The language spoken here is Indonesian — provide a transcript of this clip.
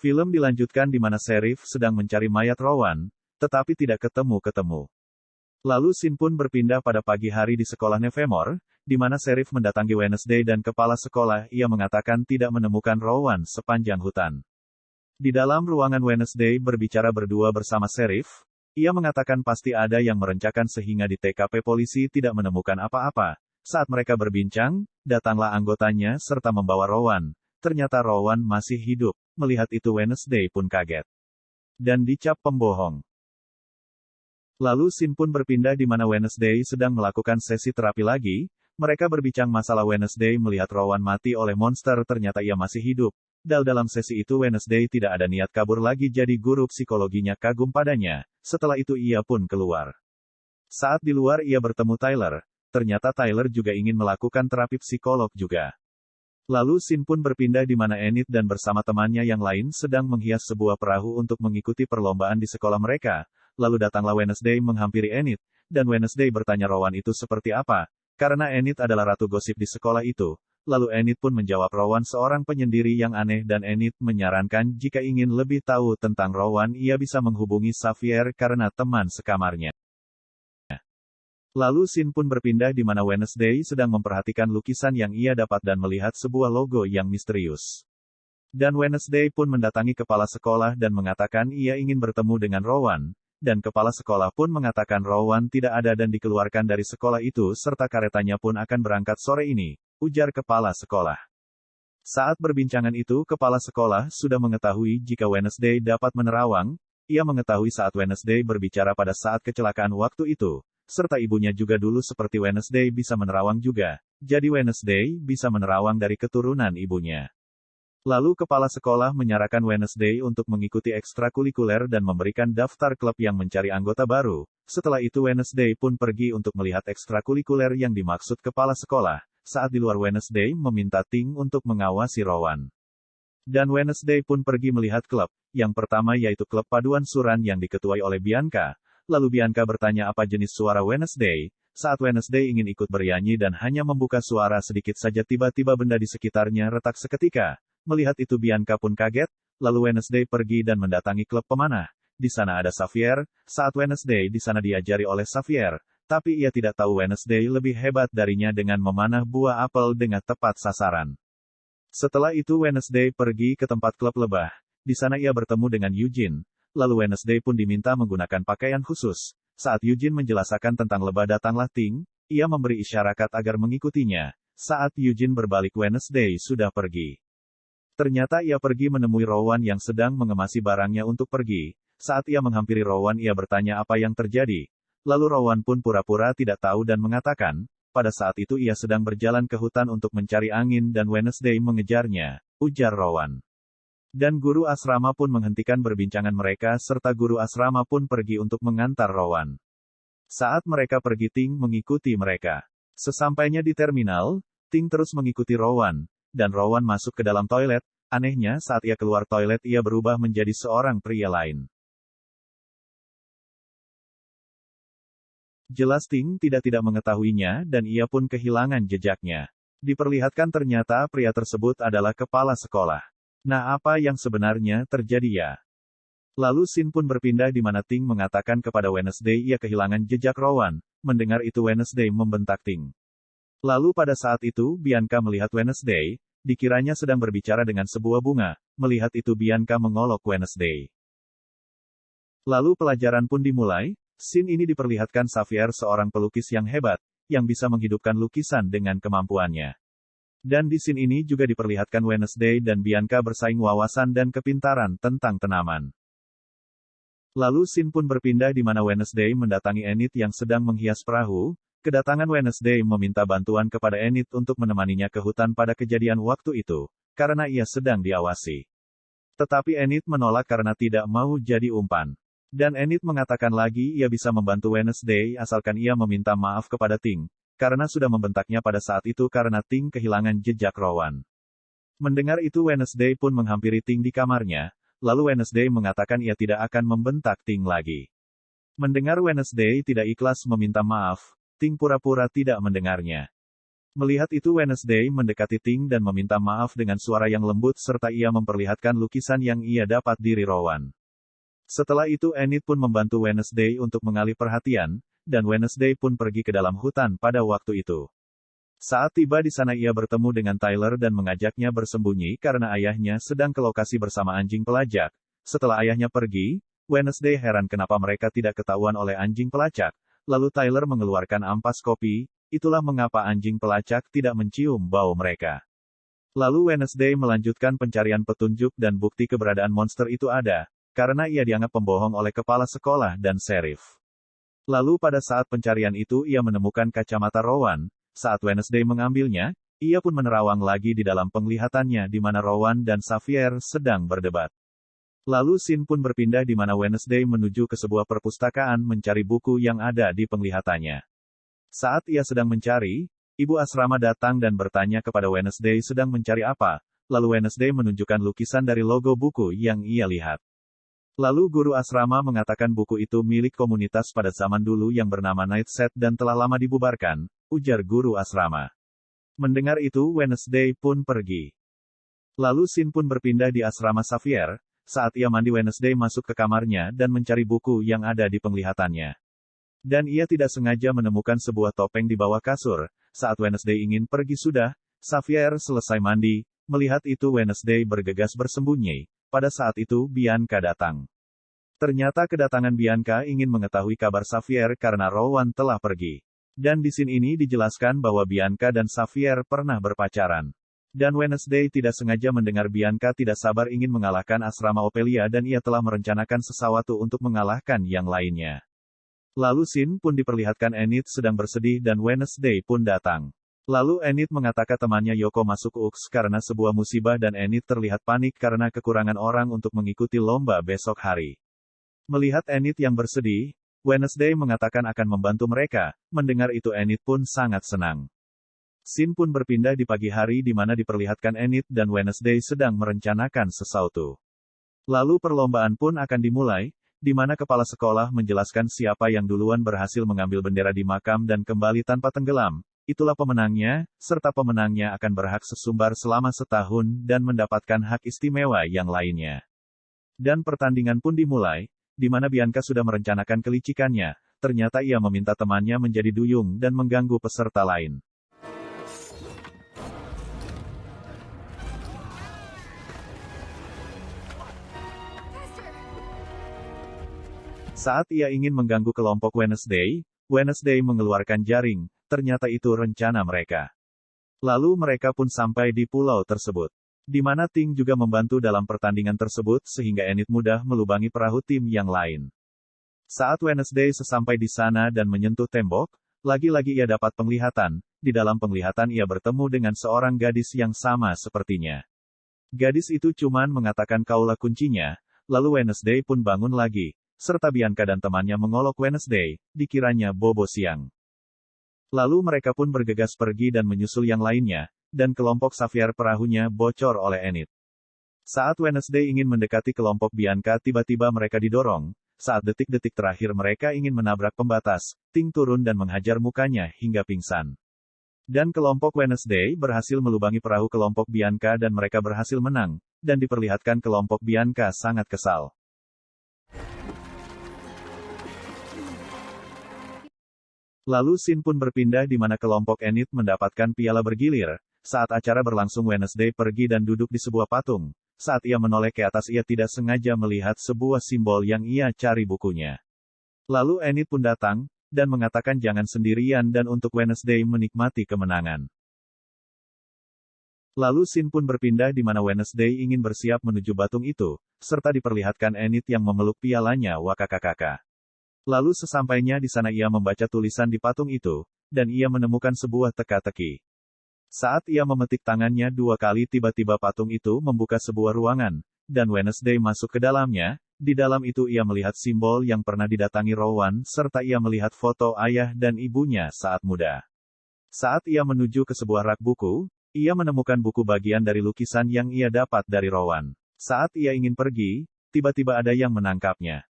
Film dilanjutkan di mana Sheriff sedang mencari mayat Rowan, tetapi tidak ketemu-ketemu. Lalu scene pun berpindah pada pagi hari di sekolah Nevermore, di mana Sheriff mendatangi Wednesday dan kepala sekolah, ia mengatakan tidak menemukan Rowan sepanjang hutan. Di dalam ruangan Wednesday berbicara berdua bersama Sheriff, ia mengatakan pasti ada yang merencanakan sehingga di TKP polisi tidak menemukan apa-apa. Saat mereka berbincang, datanglah anggotanya serta membawa Rowan. Ternyata Rowan masih hidup. Melihat itu Wednesday pun kaget. Dan dicap pembohong. Lalu scene pun berpindah di mana Wednesday sedang melakukan sesi terapi lagi. Mereka berbincang masalah Wednesday melihat Rowan mati oleh monster, ternyata ia masih hidup. Dalam sesi itu Wednesday tidak ada niat kabur lagi, jadi guru psikologinya kagum padanya. Setelah itu ia pun keluar. Saat di luar ia bertemu Tyler. Ternyata Tyler juga ingin melakukan terapi psikolog juga. Lalu scene pun berpindah di mana Enid dan bersama temannya yang lain sedang menghias sebuah perahu untuk mengikuti perlombaan di sekolah mereka. Lalu datanglah Wednesday menghampiri Enid, dan Wednesday bertanya Rowan itu seperti apa, karena Enid adalah ratu gosip di sekolah itu. Lalu Enid pun menjawab Rowan seorang penyendiri yang aneh, dan Enid menyarankan jika ingin lebih tahu tentang Rowan ia bisa menghubungi Xavier karena teman sekamarnya. Lalu scene pun berpindah di mana Wednesday sedang memperhatikan lukisan yang ia dapat dan melihat sebuah logo yang misterius. Dan Wednesday pun mendatangi kepala sekolah dan mengatakan ia ingin bertemu dengan Rowan, dan kepala sekolah pun mengatakan Rowan tidak ada dan dikeluarkan dari sekolah itu serta karetanya pun akan berangkat sore ini, ujar kepala sekolah. Saat perbincangan itu kepala sekolah sudah mengetahui jika Wednesday dapat menerawang, ia mengetahui saat Wednesday berbicara pada saat kecelakaan waktu itu. Serta ibunya juga dulu seperti Wednesday bisa menerawang juga, jadi Wednesday bisa menerawang dari keturunan ibunya. Lalu kepala sekolah menyarankan Wednesday untuk mengikuti ekstrakurikuler dan memberikan daftar klub yang mencari anggota baru. Setelah itu Wednesday pun pergi untuk melihat ekstrakurikuler yang dimaksud kepala sekolah. Saat di luar Wednesday meminta Ting untuk mengawasi Rowan. Dan Wednesday pun pergi melihat klub. Yang pertama yaitu klub paduan suran yang diketuai oleh Bianca. Lalu Bianca bertanya apa jenis suara Wednesday. Saat Wednesday ingin ikut bernyanyi dan hanya membuka suara sedikit saja, tiba-tiba benda di sekitarnya retak seketika. Melihat itu Bianca pun kaget. Lalu Wednesday pergi dan mendatangi klub pemanah. Di sana ada Xavier. Saat Wednesday di sana diajari oleh Xavier, tapi ia tidak tahu Wednesday lebih hebat darinya dengan memanah buah apel dengan tepat sasaran. Setelah itu Wednesday pergi ke tempat klub lebah. Di sana ia bertemu dengan Eugene. Lalu Wednesday pun diminta menggunakan pakaian khusus. Saat Eugene menjelaskan tentang lebah datanglah Ting, ia memberi isyarat agar mengikutinya. Saat Eugene berbalik Wednesday sudah pergi. Ternyata ia pergi menemui Rowan yang sedang mengemasi barangnya untuk pergi. Saat ia menghampiri Rowan ia bertanya apa yang terjadi. Lalu Rowan pun pura-pura tidak tahu dan mengatakan, pada saat itu ia sedang berjalan ke hutan untuk mencari angin dan Wednesday mengejarnya, ujar Rowan. Dan guru asrama pun menghentikan perbincangan mereka serta guru asrama pun pergi untuk mengantar Rowan. Saat mereka pergi Ting mengikuti mereka. Sesampainya di terminal, Ting terus mengikuti Rowan, dan Rowan masuk ke dalam toilet. Anehnya saat ia keluar toilet ia berubah menjadi seorang pria lain. Jelas Ting tidak mengetahuinya dan ia pun kehilangan jejaknya. Diperlihatkan ternyata pria tersebut adalah kepala sekolah. Nah, apa yang sebenarnya terjadi ya? Lalu scene pun berpindah di mana Ting mengatakan kepada Wednesday ia kehilangan jejak Rowan. Mendengar itu Wednesday membentak Ting. Lalu pada saat itu Bianca melihat Wednesday, dikiranya sedang berbicara dengan sebuah bunga. Melihat itu Bianca mengolok Wednesday. Lalu pelajaran pun dimulai. Scene ini diperlihatkan Xavier seorang pelukis yang hebat, yang bisa menghidupkan lukisan dengan kemampuannya. Dan di scene ini juga diperlihatkan Wednesday dan Bianca bersaing wawasan dan kepintaran tentang tanaman. Lalu scene pun berpindah di mana Wednesday mendatangi Enid yang sedang menghias perahu. Kedatangan Wednesday meminta bantuan kepada Enid untuk menemaninya ke hutan pada kejadian waktu itu, karena ia sedang diawasi. Tetapi Enid menolak karena tidak mau jadi umpan. Dan Enid mengatakan lagi ia bisa membantu Wednesday asalkan ia meminta maaf kepada Ting. Karena sudah membentaknya pada saat itu karena Ting kehilangan jejak Rowan. Mendengar itu Wednesday pun menghampiri Ting di kamarnya, lalu Wednesday mengatakan ia tidak akan membentak Ting lagi. Mendengar Wednesday tidak ikhlas meminta maaf, Ting pura-pura tidak mendengarnya. Melihat itu Wednesday mendekati Ting dan meminta maaf dengan suara yang lembut serta ia memperlihatkan lukisan yang ia dapat diri Rowan. Setelah itu Enid pun membantu Wednesday untuk mengalih perhatian, dan Wednesday pun pergi ke dalam hutan pada waktu itu. Saat tiba di sana ia bertemu dengan Tyler dan mengajaknya bersembunyi karena ayahnya sedang ke lokasi bersama anjing pelacak. Setelah ayahnya pergi, Wednesday heran kenapa mereka tidak ketahuan oleh anjing pelacak, lalu Tyler mengeluarkan ampas kopi. Itulah mengapa anjing pelacak tidak mencium bau mereka. Lalu Wednesday melanjutkan pencarian petunjuk dan bukti keberadaan monster itu ada, karena ia dianggap pembohong oleh kepala sekolah dan sheriff. Lalu pada saat pencarian itu ia menemukan kacamata Rowan. Saat Wednesday mengambilnya, ia pun menerawang lagi di dalam penglihatannya di mana Rowan dan Xavier sedang berdebat. Lalu scene pun berpindah di mana Wednesday menuju ke sebuah perpustakaan mencari buku yang ada di penglihatannya. Saat ia sedang mencari, ibu asrama datang dan bertanya kepada Wednesday sedang mencari apa, lalu Wednesday menunjukkan lukisan dari logo buku yang ia lihat. Lalu guru asrama mengatakan buku itu milik komunitas pada zaman dulu yang bernama Night Set dan telah lama dibubarkan, ujar guru asrama. Mendengar itu Wednesday pun pergi. Lalu scene pun berpindah di asrama Xavier. Saat ia mandi Wednesday masuk ke kamarnya dan mencari buku yang ada di penglihatannya. Dan ia tidak sengaja menemukan sebuah topeng di bawah kasur. Saat Wednesday ingin pergi sudah, Xavier selesai mandi. Melihat itu Wednesday bergegas bersembunyi. Pada saat itu Bianca datang. Ternyata kedatangan Bianca ingin mengetahui kabar Xavier karena Rowan telah pergi. Dan di scene ini dijelaskan bahwa Bianca dan Xavier pernah berpacaran. Dan Wednesday tidak sengaja mendengar Bianca tidak sabar ingin mengalahkan asrama Ophelia dan ia telah merencanakan sesuatu untuk mengalahkan yang lainnya. Lalu scene pun diperlihatkan Enid sedang bersedih dan Wednesday pun datang. Lalu Enid mengatakan temannya Yoko masuk UKS karena sebuah musibah dan Enid terlihat panik karena kekurangan orang untuk mengikuti lomba besok hari. Melihat Enid yang bersedih, Wednesday mengatakan akan membantu mereka. Mendengar itu Enid pun sangat senang. Scene pun berpindah di pagi hari di mana diperlihatkan Enid dan Wednesday sedang merencanakan sesuatu. Lalu perlombaan pun akan dimulai, di mana kepala sekolah menjelaskan siapa yang duluan berhasil mengambil bendera di makam dan kembali tanpa tenggelam. Itulah pemenangnya, serta pemenangnya akan berhak sesumbar selama setahun dan mendapatkan hak istimewa yang lainnya. Dan pertandingan pun dimulai, di mana Bianca sudah merencanakan kelicikannya, ternyata ia meminta temannya menjadi duyung dan mengganggu peserta lain. Saat ia ingin mengganggu kelompok Wednesday, Wednesday mengeluarkan jaring, ternyata itu rencana mereka. Lalu mereka pun sampai di pulau tersebut. Di mana Ting juga membantu dalam pertandingan tersebut sehingga Enid mudah melubangi perahu tim yang lain. Saat Wednesday sesampai di sana dan menyentuh tembok, lagi-lagi ia dapat penglihatan, di dalam penglihatan ia bertemu dengan seorang gadis yang sama sepertinya. Gadis itu cuman mengatakan kaulah kuncinya, lalu Wednesday pun bangun lagi. Serta Bianca dan temannya mengolok Wednesday, dikiranya bobo siang. Lalu mereka pun bergegas pergi dan menyusul yang lainnya, dan kelompok Xavier perahunya bocor oleh Enid. Saat Wednesday ingin mendekati kelompok Bianca tiba-tiba mereka didorong, saat detik-detik terakhir mereka ingin menabrak pembatas, Ting turun dan menghajar mukanya hingga pingsan. Dan kelompok Wednesday berhasil melubangi perahu kelompok Bianca dan mereka berhasil menang, dan diperlihatkan kelompok Bianca sangat kesal. Lalu scene pun berpindah di mana kelompok Enid mendapatkan piala bergilir. Saat acara berlangsung Wednesday pergi dan duduk di sebuah patung. Saat ia menoleh ke atas ia tidak sengaja melihat sebuah simbol yang ia cari bukunya. Lalu Enid pun datang, dan mengatakan jangan sendirian dan untuk Wednesday menikmati kemenangan. Lalu scene pun berpindah di mana Wednesday ingin bersiap menuju batung itu, serta diperlihatkan Enid yang memeluk pialanya wakakakaka. Lalu sesampainya di sana ia membaca tulisan di patung itu, dan ia menemukan sebuah teka-teki. Saat ia memetik tangannya 2 kali tiba-tiba patung itu membuka sebuah ruangan, dan Wednesday masuk ke dalamnya, di dalam itu ia melihat simbol yang pernah didatangi Rowan serta ia melihat foto ayah dan ibunya saat muda. Saat ia menuju ke sebuah rak buku, ia menemukan buku bagian dari lukisan yang ia dapat dari Rowan. Saat ia ingin pergi, tiba-tiba ada yang menangkapnya.